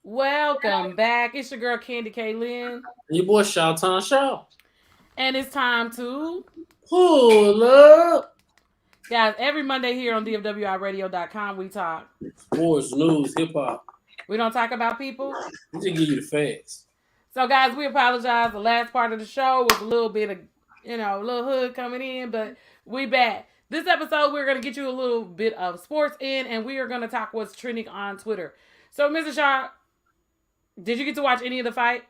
Welcome back. It's your girl Candy K. Lynn, Your boy Shawton Shaw. and it's time to, Pull up. guys, every Monday here on DFWIRadio.com, we talk. Sports, news, hip hop. We don't talk about people. We just give you the facts. So, guys, we apologize. The last part of the show was a little bit of, a little hood coming in, but we back. This episode, we're going to get you a little bit of sports in, and we are going to talk what's trending on Twitter. So, Mr. Shaw, did you get to watch any of the fight?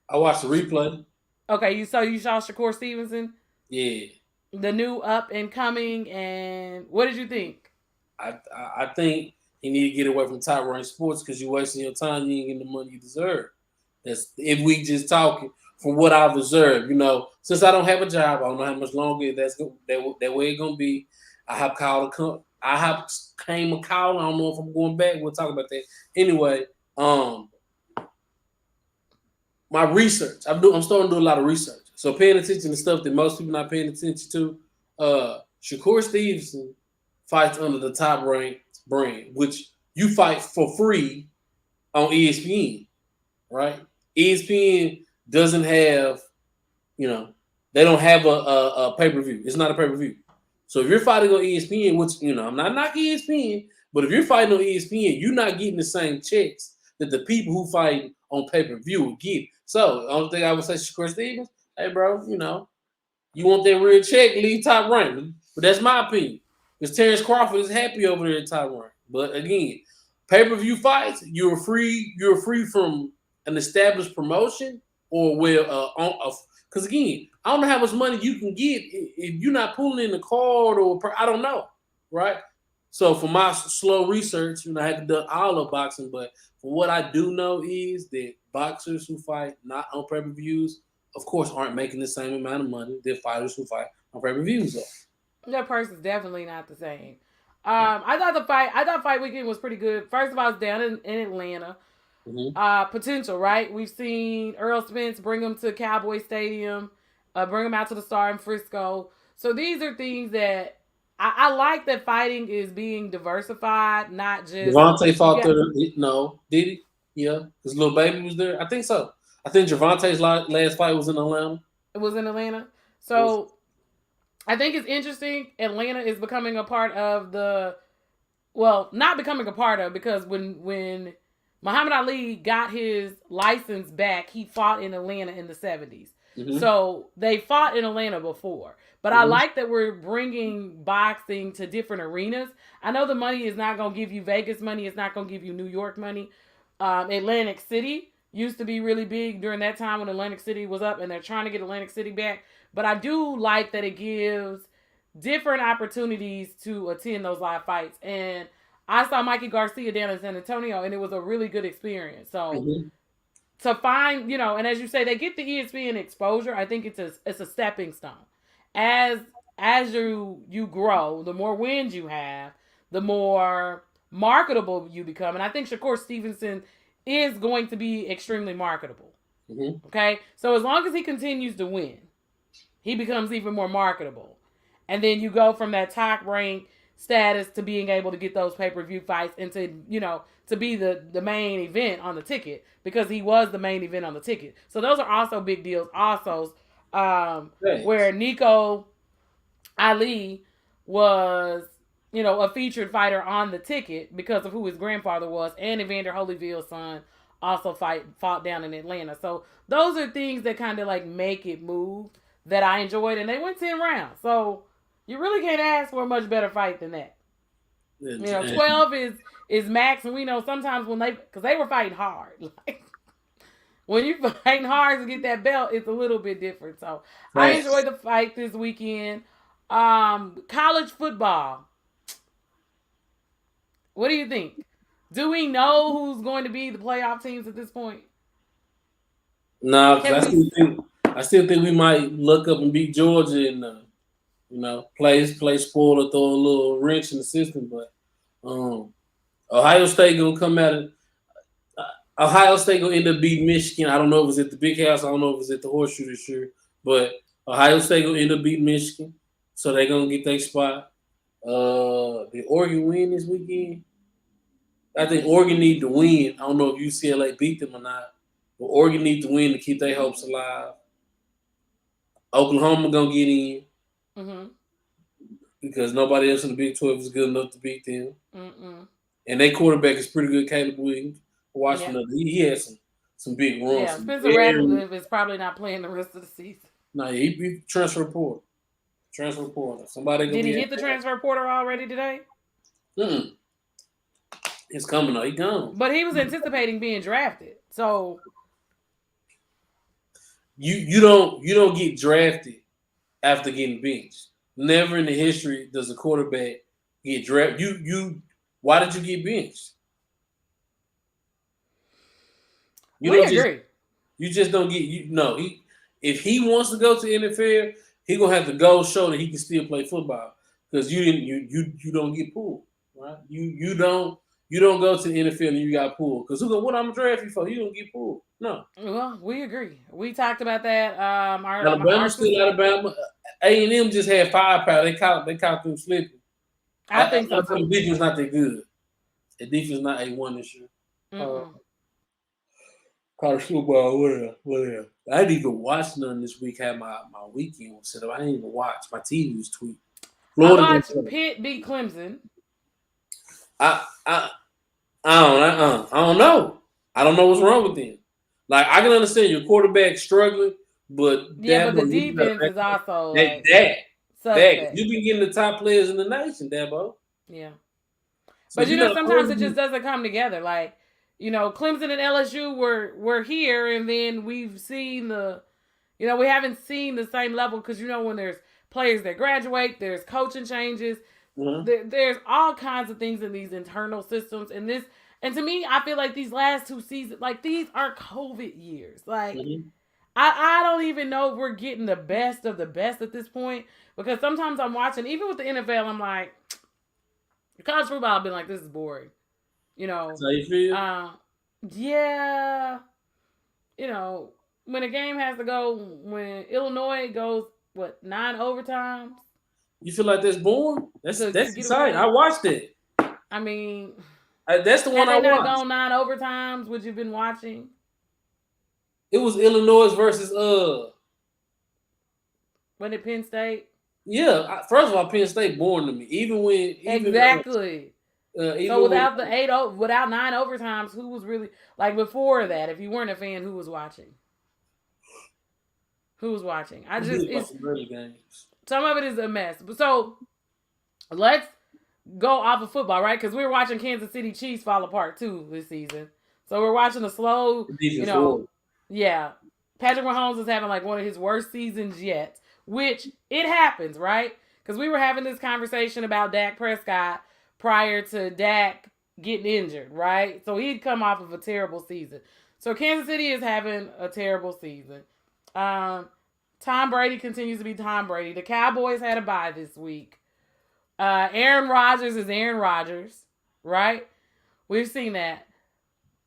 I watched the replay. Okay, you saw Shakur Stevenson, Yeah. the new up and coming, and what did you think? I think you need to get away from top ranked sports because you're wasting your time. You ain't getting the money you deserve. That's if we just talking from what I've observed. Since I don't have a job, I don't know how much longer that way it's gonna be. I have called I have came a call. I don't know if I'm going back. We'll talk about that anyway. My research. I'm starting to do a lot of research. So paying attention to stuff that most people not paying attention to. Shakur Stevenson fights under the top ranked brand, which you fight for free on ESPN, right? ESPN doesn't have, they don't have a pay per view. It's not a pay per view. So if you're fighting on ESPN, which I'm not knocking ESPN, but if you're fighting on ESPN, you're not getting the same checks that the people who fight on pay per view will get. So the only thing I would say, Shakur Stevens, hey bro, you want that real check, leave top rank. But that's my opinion. Because Terrence Crawford is happy over there at top rank. But again, pay-per-view fights, you're free from an established promotion or because again, I don't know how much money you can get if you're not pulling in the card I don't know, right? So for my slow research, I haven't done all of boxing, but for what I do know is that boxers who fight not on pay-per-views, of course, aren't making the same amount of money that fighters who fight on pay-per-views are. That person's definitely not the same. I thought fight weekend was pretty good. First of all, it's down in Atlanta. Potential, right? We've seen Earl Spence bring him to Cowboy Stadium, bring him out to the Star in Frisco. So these are things that I like that fighting is being diversified, not just Javante fought there. No, did he? Yeah, his little baby was there. I think so. I think Javante's last fight was in Atlanta. It was in Atlanta. So I think it's interesting. Atlanta is becoming a part of not becoming a part of, because when Muhammad Ali got his license back, he fought in Atlanta in the 70s. Mm-hmm. So they fought in Atlanta before. But I like that we're bringing boxing to different arenas. I know the money is not going to give you Vegas money. It's not going to give you New York money. Atlantic City used to be really big during that time when Atlantic City was up, and they're trying to get Atlantic City back. But I do like that it gives different opportunities to attend those live fights. And I saw Mikey Garcia down in San Antonio, and it was a really good experience. So to find, and as you say, they get the ESPN exposure. I think it's a stepping stone. As you grow, the more wins you have, the more marketable you become. And I think Shakur Stevenson is going to be extremely marketable. Mm-hmm. Okay? So as long as he continues to win, he becomes even more marketable. And then you go from that top rank status to being able to get those pay-per-view fights and to be the main event on the ticket, because he was the main event on the ticket. So those are also big deals. Also, where Nico Ali was, a featured fighter on the ticket because of who his grandfather was, and Evander Holyfield's son also fought down in Atlanta. So those are things that kind of like make it move that I enjoyed, and they went 10 rounds. So you really can't ask for a much better fight than that. 12 is max, and we know sometimes because they were fighting hard. Like, when you're fighting hard to get that belt, it's a little bit different. So I enjoyed the fight this weekend. College football. What do you think? Do we know who's going to be the playoff teams at this point? No, because I still think we might look up and beat Georgia and play spoiler, throw a little wrench in the system. But Ohio State gonna come out and Ohio State gonna end up beating Michigan. I don't know if it's at the Big House. I don't know if it's at the Horseshoe this year. But Ohio State gonna end up beating Michigan, so they're gonna get their spot. Did Oregon win this weekend? I think Oregon need to win. I don't know if UCLA beat them or not, but Oregon need to win to keep their hopes alive. Oklahoma gonna get in Mm-hmm. because nobody else in the Big 12 is good enough to beat them. Mm-mm. And their quarterback is pretty good, Caleb Williams. Yeah. Washington, he had some big runs. Yeah. Some Spencer very Radcliffe is probably not playing the rest of the season. no, he transfer portal. Transfer portal. Somebody gonna Did he be hit the transfer portal already today? mm, it's coming though. He gone. But he was anticipating being drafted. So You don't get drafted after getting benched. Never in the history does a quarterback get drafted. You why did you get benched? You we don't just agree. you just don't get you no he if he wants to go to NFL, he gonna have to go show that he can still play football because you don't get pulled, right? You don't go to the NFL and you got pulled because what I'm gonna draft you for? You don't get pulled. No. Well, we agree. We talked about that. Our Alabama still sister. Alabama. A&M just had firepower. They caught them slipping. I think so The too. defense not that good. The defense not A1 this year. Uh, Mm-mm. college football, whatever. I didn't even watch none this week. Had my weekend set up. I didn't even watch. My TV was tweaked. I Florida didn't watched play. Pitt beat Clemson. I I I don't know. I don't know what's wrong with them. Like I can understand your quarterback struggling, but Yeah, but the Dabo, you gotta defense back is up. also That like that that suspect. you been getting the top players in the nation, Dabo. Yeah. So But you gotta sometimes really it just be. doesn't come together. Like, Clemson and LSU were here, and then we've seen we haven't seen the same level because when there's players that graduate, there's coaching changes, Mhm. there's all kinds of things in these internal systems, and to me, I feel like these last two seasons, like these are COVID years. Like, Mhm. I don't even know if we're getting the best of the best at this point because sometimes I'm watching, even with the NFL, I'm like, college football, I've been like, this is boring. You That's know, how you feel. uh, yeah, you know, when a game has to go, when Illinois goes, what, 9 overtimes You feel like that's boring? That's to that's get a exciting. I win? watched it. I mean, That's the had one I they not watched. gone 9 overtimes, would you have been watching? It was Illinois versus When at Penn State? yeah. First of all, Penn State boring to me. Exactly. So Even when without 9 overtimes, who was really like before that? If you weren't a fan, who was watching? Who was watching? I we just did about it's some early games. some of it is a mess. So let's go off of football, right? Because we're watching Kansas City Chiefs fall apart too this season. So we're watching a slow, The you defense know, was. yeah. Patrick Mahomes is having like one of his worst seasons yet, which it happens, right? Because we were having this conversation about Dak Prescott prior to Dak getting injured, right? So he'd come off of a terrible season. So Kansas City is having a terrible season. Um, Tom Brady continues to be Tom Brady. The Cowboys had a bye this week. Aaron Rodgers is Aaron Rodgers, right? We've seen that.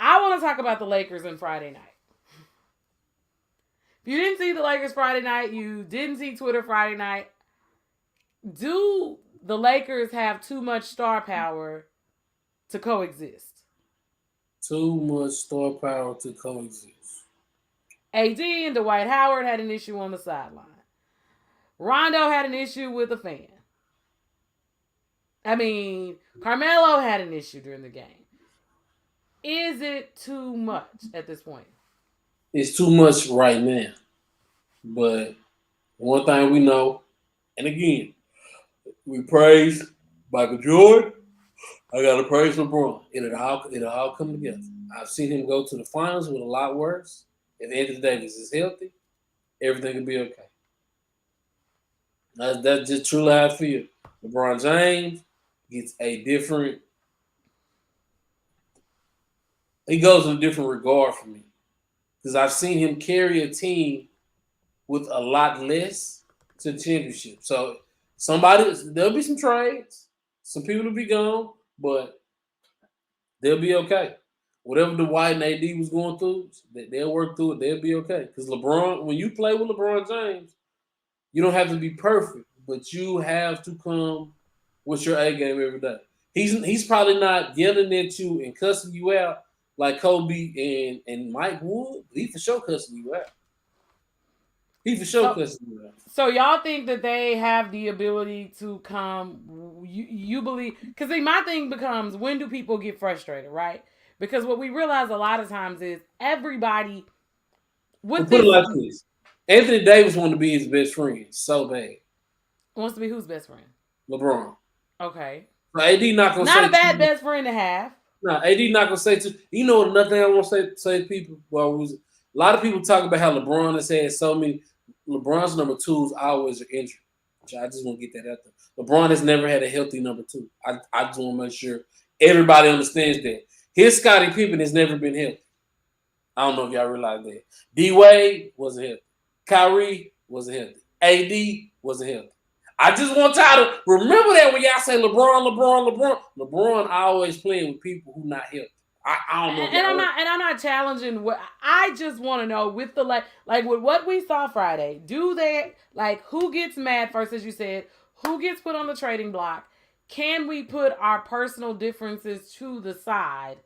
I want to talk about the Lakers on Friday night. If you didn't see the Lakers Friday night, you didn't see Twitter Friday night. Do the Lakers have too much star power to coexist? Too much star power to coexist. AD and Dwight Howard had an issue on the sideline. Rondo had an issue with a fan. I mean, Carmelo had an issue during the game. Is it too much at this point? It's too much right now. But one thing we know, and again, we praise Michael Jordan. I gotta praise LeBron. It'll all come together. I've seen him go to the finals with a lot worse. If Anthony Davis is healthy, everything will be okay. That's just truly how I feel. LeBron James gets a different. He goes in a different regard for me because I've seen him carry a team with a lot less to the championship. So there'll be some trades. Some people will be gone, but they'll be okay. Whatever the White and AD was going through, they'll work through it. They'll be okay. Because LeBron, when you play with LeBron James, you don't have to be perfect, but you have to come with your A game every day. He's probably not yelling at you and cussing you out like Kobe and Mike would. He for sure cussing you out. He for sure So cussing you out. so y'all think that they have the ability to come? You believe? Because my thing becomes, when do people get frustrated, right? Because what we realize a lot of times is everybody But with put it this like this: Anthony Davis wanted to be his best friend so bad. wants to be whose best friend? LeBron. Okay, So AD not gonna not say a bad too. best friend to have. No, AD not gonna say too. You know what? Another thing I want to say to people. Well, was a lot of people talk about how LeBron has had so many. LeBron's number twos always are injured. I just want to get that out there. LeBron has never had a healthy number two. I just want to make sure everybody understands that. His Scottie Pippen has never been healthy. I don't know if y'all realize that. D Wade wasn't healthy. Kyrie wasn't healthy. AD wasn't healthy. I just want y'all to remember that when y'all say LeBron always playing with people who not healthy. I don't know if And y'all. I'm not challenging what I just want to know with the like with what we saw Friday. Do they like who gets mad first, as you said? Who gets put on the trading block? Can we put our personal differences to the side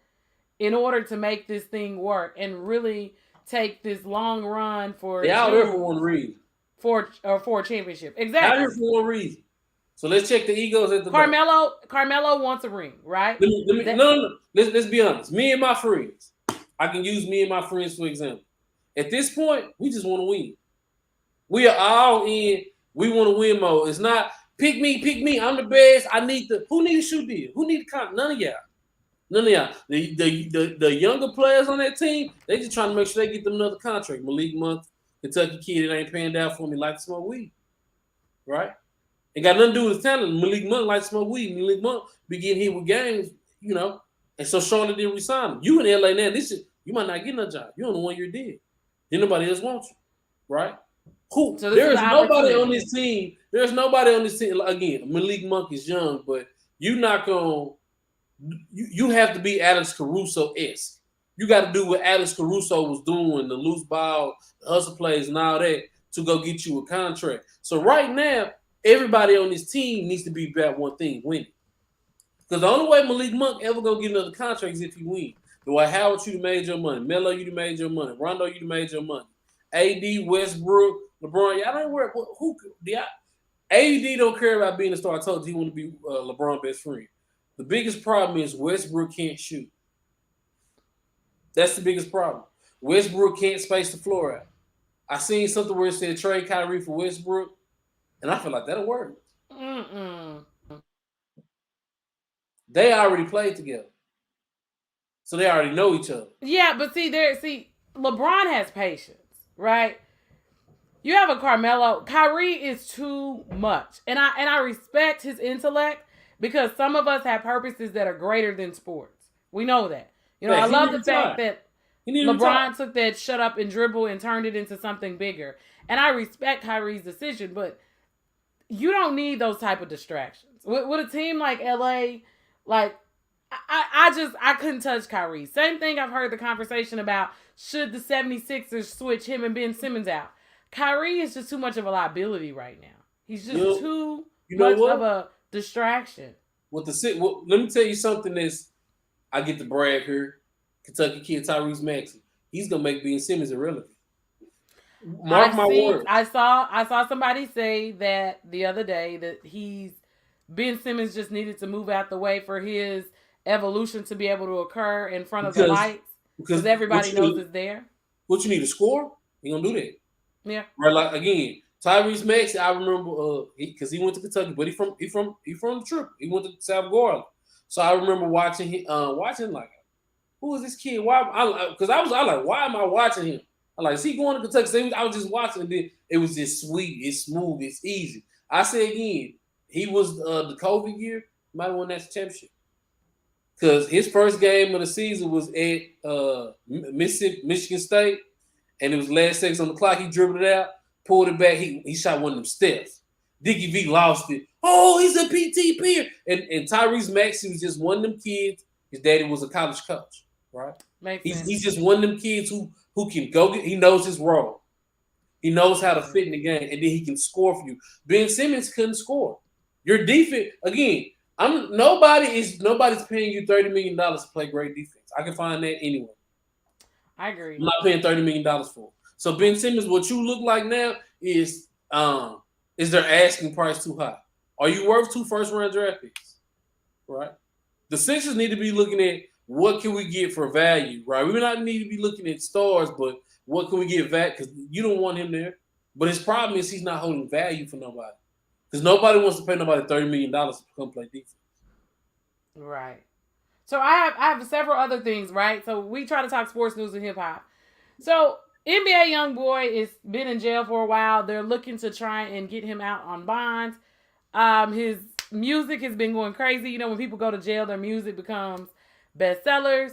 in order to make this thing work and really take this long run for They out there for June one reason. for a championship? Out here Exactly. for one reason. So let's check the egos at the door. Carmelo wants a ring, right? No. Let's be honest. Me and my friends. I can use me and my friends for example. At this point, we just want to win. We are all in. We want to win mode. It's not pick me. I'm the best. I need the. Who need to shoot deal? Who need to count? None of y'all. None of y'all. The younger players on that team, they just trying to make sure they get them another contract. Malik Monk, Kentucky kid, it ain't paying down for me like to smoke weed. Right? It got nothing to do with his talent. Malik Monk like to smoke weed. Malik Monk be getting hit with games, you know. And so Charlotte didn't resign him. You in LA now, this is you might not get no job. You on the 1 year deal. Then nobody else wants you. Right? Who? So this is There is the nobody on opportunity. this team. There's nobody on this team. Again, Malik Monk is young, but you not gonna. You have to be Alex Caruso-esque. You got to do what Alex Caruso was doing, the loose ball, the hustle plays, and all that to go get you a contract. So right now, everybody on this team needs to be about one thing: winning. Because the only way Malik Monk ever gonna get another contract is if he win. Dwight Howard, you made your money. Melo, you made your money. Rondo, you made your money. AD, Westbrook, LeBron, y'all don't worry. Who? AD don't care about being a star. I told you he want to be LeBron's best friend. The biggest problem is Westbrook can't shoot. That's the biggest problem. Westbrook can't space the floor out. I seen something where it said trade Kyrie for Westbrook, and I feel like that'll work. Mm-mm. They already played together, so they already know each other. Yeah, but LeBron has patience, right? You have a Carmelo. Kyrie is too much, and I respect his intellect because some of us have purposes that are greater than sports. We know that. I He love need the to fact retire. that He need to retire. LeBron took that shut up and dribble and turned it into something bigger, and I respect Kyrie's decision, but you don't need those type of distractions with a team like LA. Like I couldn't touch Kyrie. Same thing. I've heard the conversation about should the 76ers switch him and Ben Simmons out. Kyrie is just too much of a liability right now. He's just too You know much what? of a distraction. Let me tell you something that's I get to brag here. Kentucky kid Tyrese Maxey. He's gonna make Ben Simmons irrelevant. Mark my words. I saw somebody say that the other day that Ben Simmons just needed to move out the way for his evolution to be able to occur in front of the lights because everybody knows it's there. What you need to score? He gonna do that. Yeah. Right. Like again, Tyrese Maxey. I remember because he went to Kentucky, but he from the trip. He went to South Garland. So I remember watching him. Watching like, who is this kid? Why? Because I was like, why am I watching him? I'm like, is he going to Kentucky? So I was just watching, and then it was just sweet, it's smooth, it's easy. I say again, he was the COVID year, might have won that championship. Because his first game of the season was at Michigan State, and it was last seconds on the clock. He dribbled it out, pulled it back. He shot one of them steps. Dickie V lost it. Oh, he's a PTP. And Tyrese Maxey was just one of them kids. His daddy was a college coach, right? He's just one of them kids who can go get. He knows his role. He knows how to fit in the game, and then he can score for you. Ben Simmons couldn't score. Your defense again. I'm nobody's paying you $30 million to play great defense. I can find that anywhere. I I'm agree. not paying $30 million for. So Ben Simmons, what you look like now is their asking price too high? Are you worth 2 first round draft picks? Right. The Sixers need to be looking at what can we get for value. Right. We not need to be looking at stars, but what can we get back? Because you don't want him there. But his problem is he's not holding value for nobody. Because nobody wants to pay nobody $30 million to come play defense. Right. So I have several other things, right? So we try to talk sports news and hip hop. So NBA young boy is been in jail for a while. They're looking to try and get him out on bonds. His music has been going crazy. You know, when people go to jail, their music becomes bestsellers.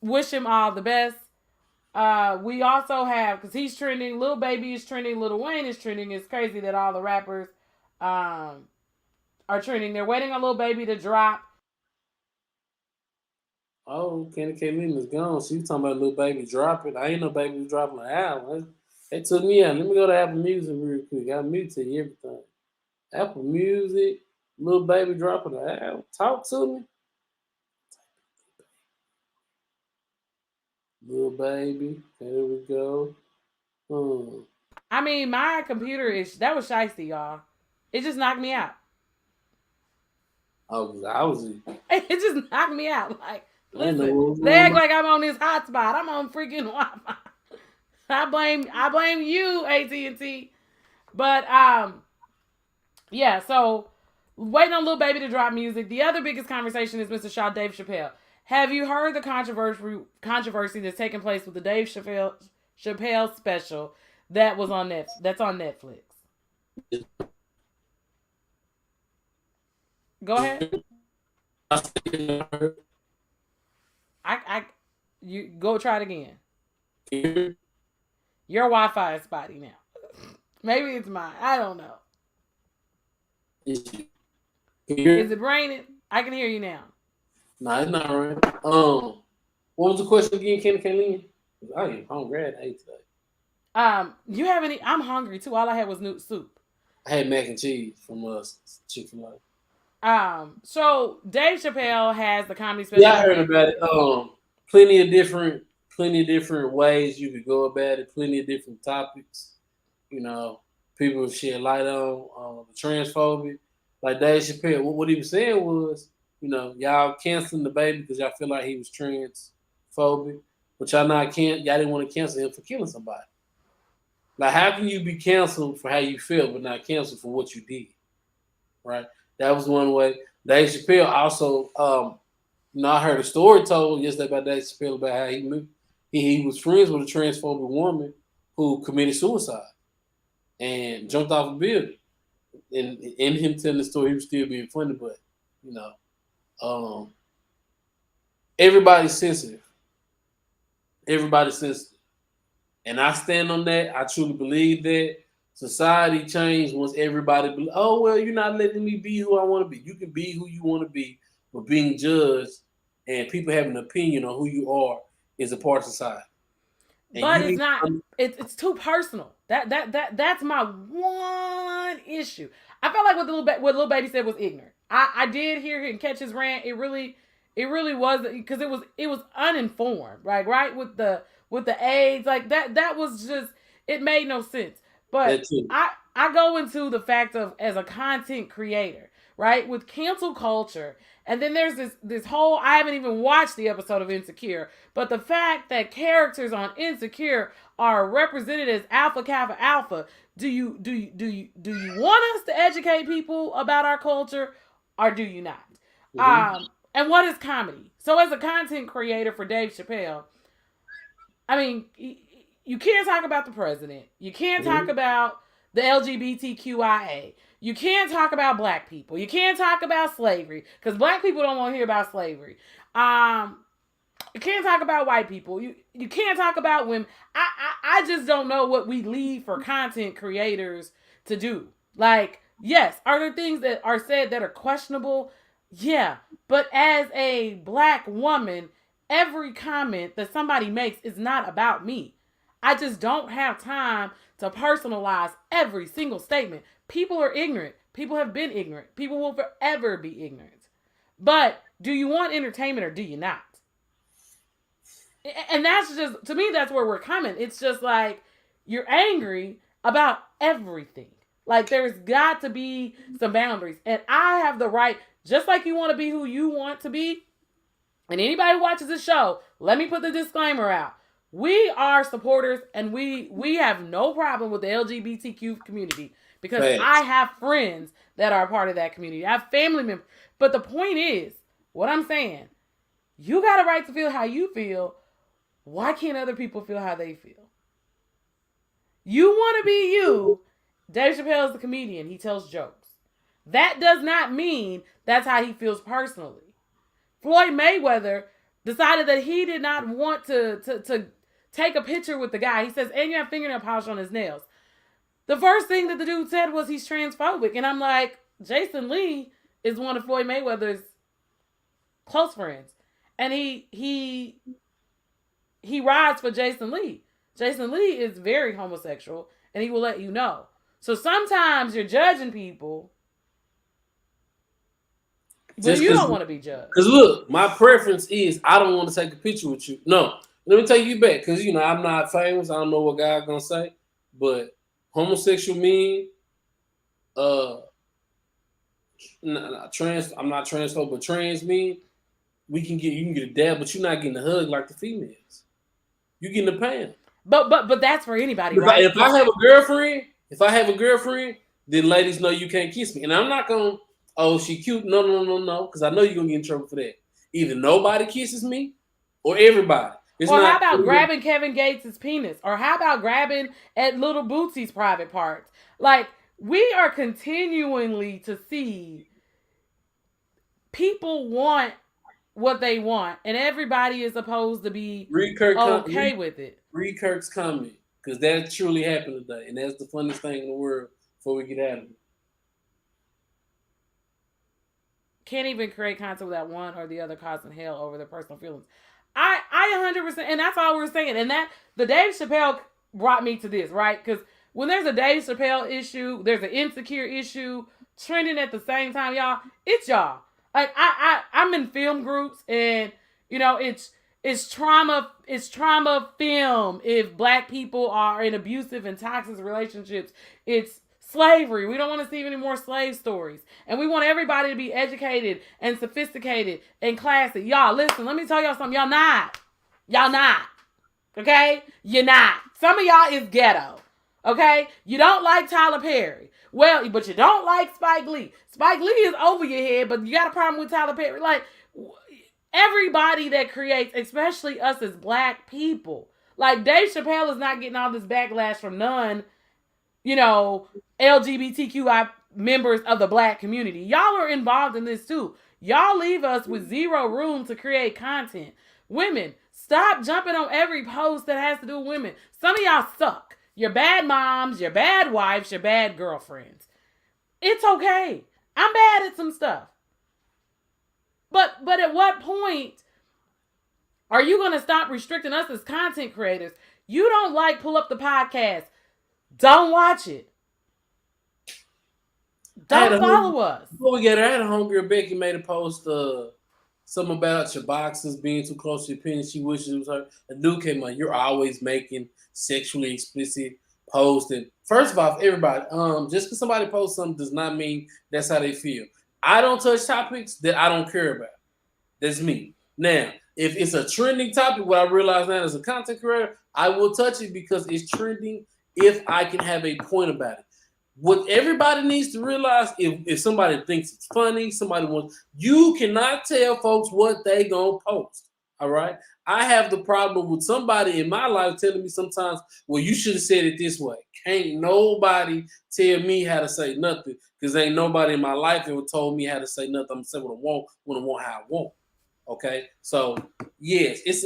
Wish him all the best. We also have, because he's trending, Lil Baby is trending, Lil Wayne is trending. It's crazy that all the rappers um, are trending. They're waiting on Lil Baby to drop. Oh, Kenny Kaylin is gone. She was talking about little baby dropping. I ain't no baby was dropping an album. They took me out. Let me go to Apple Music real quick. I me tell you everything. Apple Music, little baby dropping an album. Talk to me, little baby. There we go. Hmm. I mean, my computer is, that was shiesty, y'all. It just knocked me out. I was. It just knocked me out. Like, I didn't know listen, what was they going act on. like I'm on this hotspot. I'm on freaking Wi-Fi. I blame you, AT&T. But yeah. So waiting on Lil Baby to drop music. The other biggest conversation is Mr. Shaw, Dave Chappelle. Have you heard the controversy that's taking place with the Dave Chappelle special that was on that's on Netflix? Go ahead. I you go try it again. Your Wi-Fi is spotty now. Maybe it's mine. I don't know. Is it raining? I can hear you now. Nah, it's not right. What was the question again, Kenny Kaylin? I am hungry. I ate today. You have any? I'm hungry too. All I had was new soup. I had mac and cheese from Chick-fil-A. So Dave Chappelle has the comedy special Yeah, I on heard about Netflix. it. Plenty of different ways you could go about it. Plenty of different topics. You know, people shed light on the transphobia. Like Dave Chappelle, what he was saying was, y'all canceling the baby because y'all feel like he was transphobic, but y'all didn't want to cancel him for killing somebody. Like, how can you be canceled for how you feel, but not canceled for what you did? Right? That was one way. Dave Chappelle also, I heard a story told yesterday about Dave Chappelle about how he was friends with a transphobic woman who committed suicide and jumped off a building. And in him telling the story, he was still being funny, but you know, um, everybody's sensitive. Everybody's sensitive. And I stand on that. I truly believe that society changed once everybody oh well, you're not letting me be who I want to be. You can be who you want to be, but being judged and people having an opinion on who you are is a part of society. And But you it's need not. It's too personal. That's my one issue. I felt like what little baby said was ignorant. I did hear him catch his rant. It really was because it was uninformed. Right with the AIDS, like that was just, it made no sense. that But too. I go into the fact of, as a content creator, right, with cancel culture. And then there's this whole, I haven't even watched the episode of Insecure, but the fact that characters on Insecure are represented as Alpha Kappa Alpha, do you want us to educate people about our culture, or do you not? Mm-hmm. And what is comedy? So as a content creator for Dave Chappelle, I mean, you can't talk about the president. You can't talk Mm-hmm. about the LGBTQIA. You can't talk about black people. You can't talk about slavery because black people don't want to hear about slavery. Um, you can't talk about white people. You can't talk about women. I just don't know what we leave for content creators to do. Like, yes, are there things that are said that are questionable? Yeah, but as a black woman, every comment that somebody makes is not about me. I just don't have time to personalize every single statement. People are ignorant. People have been ignorant. People will forever be ignorant. But do you want entertainment or do you not? And that's just, to me, that's where we're coming. It's just like you're angry about everything. Like there's got to be some boundaries. And I have the right, just like you want to be who you want to be. And anybody who watches this show, let me put the disclaimer out. We are supporters and we have no problem with the LGBTQ community because I Facts. have friends that are a part of that community. I have family members. But the point is, what I'm saying, you got a right to feel how you feel. Why can't other people feel how they feel? You want to be you. Dave Chappelle is a comedian. He tells jokes. That does not mean that's how he feels personally. Floyd Mayweather decided that he did not want to take a picture with the guy. He says, and you have fingernail polish on his nails. The first thing that the dude said was he's transphobic. And I'm like, Jason Lee is one of Floyd Mayweather's close friends. And he rides for Jason Lee. Jason Lee is very homosexual and he will let you know. So sometimes you're judging people, but Just you because, don't want to be judged. because look, my preference is I don't want to take a picture with you. No, let me take you back because I'm not famous. I don't know what God's gonna say, but homosexual men, uh, trans. I'm not transphobic, but trans men, you can get a dab, but you're not getting a hug like the females. You getting a pound. But that's for anybody, If I, right? if I have a girlfriend, then ladies know you can't kiss me, and I'm not gonna. Oh, she cute. No, no, no, no, because I know you're gonna get in trouble for that. Either nobody kisses me, or everybody. It's Or how not. about grabbing Kevin Gates' penis? Or how about grabbing at Little Bootsy's private parts? Like, we are continually to see people want what they want, and everybody is supposed to be okay with it. Read Kirk's comment because that truly happened today, and that's the funniest thing in the world. Before we get out of it, Can't even create content without one or the other causing hell over their personal feelings. I 100%, and that's all we're saying. And that the Dave Chappelle brought me to this, right? Because when there's a Dave Chappelle issue, there's an insecure issue trending at the same time, y'all. It's y'all. Like I'm in film groups, and it's trauma film. If black people are in abusive and toxic relationships, it's slavery. We don't want to see any more slave stories. And we want everybody to be educated and sophisticated and classy. Y'all, listen, let me tell y'all something. Y'all not. Y'all not. Okay? You're not. Some of y'all is ghetto. Okay? You don't like Tyler Perry. Well, but you don't like Spike Lee. Spike Lee is over your head, but you got a problem with Tyler Perry. Like, everybody that creates, especially us as black people. Like, Dave Chappelle is not getting all this backlash from none, LGBTQI members of the black community. Y'all are involved in this too. Y'all leave us with zero room to create content. Women, stop jumping on every post that has to do with women. Some of y'all suck. You're bad moms, you're bad wives, you're bad girlfriends. It's okay. I'm bad at some stuff. But at what point are you going to stop restricting us as content creators? You don't like Pull Up the Podcast. Don't watch it. Don't follow us. Before we get her, I had a homegirl, Becky, made a post something about your boxes being too close to your penis. She wishes it was her. A dude came on, you're always making sexually explicit posts. And first of all, everybody, just because somebody posts something does not mean that's how they feel. I don't touch topics that I don't care about. That's me. Now, if it's a trending topic, what I realize now as a content creator, I will touch it because it's trending if I can have a point about it. What everybody needs to realize, if somebody thinks it's funny, you cannot tell folks what they gonna post. All right. I have the problem with somebody in my life telling me sometimes, well, you should have said it this way. Can't nobody tell me how to say nothing because ain't nobody in my life ever told me how to say nothing. I'm gonna say what I want, when I want, how I want. Okay. So yes, it's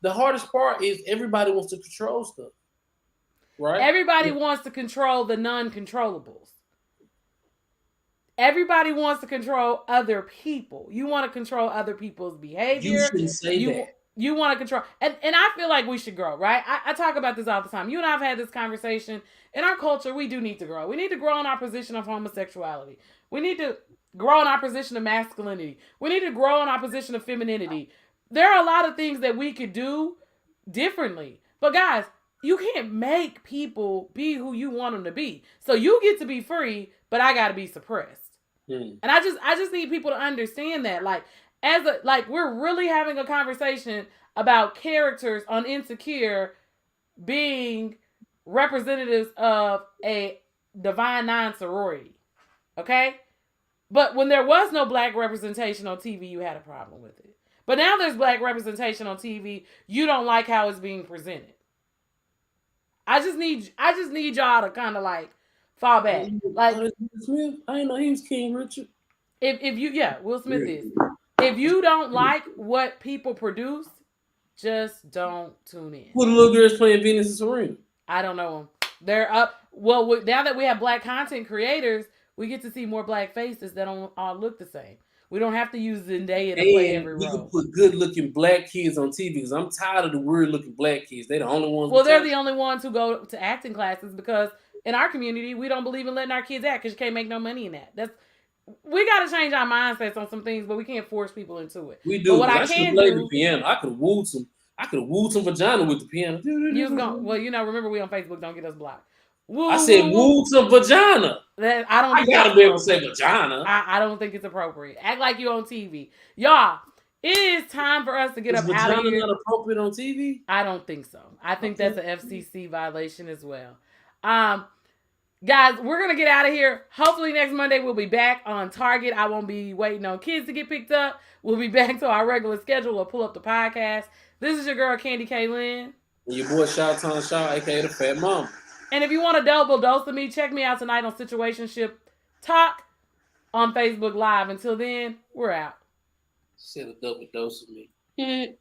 the hardest part is everybody wants to control stuff. Right? Everybody wants to control the non-controllables. Everybody wants to control other people. You want to control other people's behavior. You shouldn't say that. You want to control, and I feel like we should grow, right? I talk about this all the time. You and I have had this conversation. In our culture, we do need to grow. We need to grow in our position of homosexuality. We need to grow in our position of masculinity. We need to grow in our position of femininity. There are a lot of things that we could do differently. But guys, you can't make people be who you want them to be. So you get to be free, but I got to be suppressed. And I just need people to understand that, we're really having a conversation about characters on Insecure being representatives of a divine nine sorority. Okay? But when there was no black representation on TV, you had a problem with it. But now there's black representation on TV, you don't like how it's being presented. I just need y'all to kind of fall back. Will Smith? I didn't know he was King Richard. If you Will Smith is. If you don't like what people produce, just don't tune in. Who the little girls playing Venus and Serena? I don't know them. They're up. Well, now that we have black content creators, we get to see more black faces that don't all look the same. We don't have to use Zendaya to play every role. We can put good-looking black kids on TV because I'm tired of the weird-looking black kids. They're the only ones. Well, they're the only ones who go to acting classes because in our community, we don't believe in letting our kids act because you can't make no money in that. We got to change our mindsets on some things, but we can't force people into it. We do. But what I can play the piano. I could have wooed some vagina with the piano. Remember we on Facebook. Don't get us blocked. I said wooed some vagina. I gotta be able to say vagina. I don't think it's appropriate. Act like you on TV, y'all. It is time for us to get up out of here. Vagina not appropriate on TV? I don't think so. I think that's an FCC violation as well. Guys, we're going to get out of here. Hopefully next Monday we'll be back on target. I won't be waiting on kids to get picked up. We'll be back to our regular schedule. We'll pull up the podcast. This is your girl, Candy K. Lynn. And your boy, Shawton Shaw, a.k.a. the Fat Mama. And if you want a double dose of me, check me out tonight on Situationship Talk on Facebook Live. Until then, we're out. Said a double dose of me.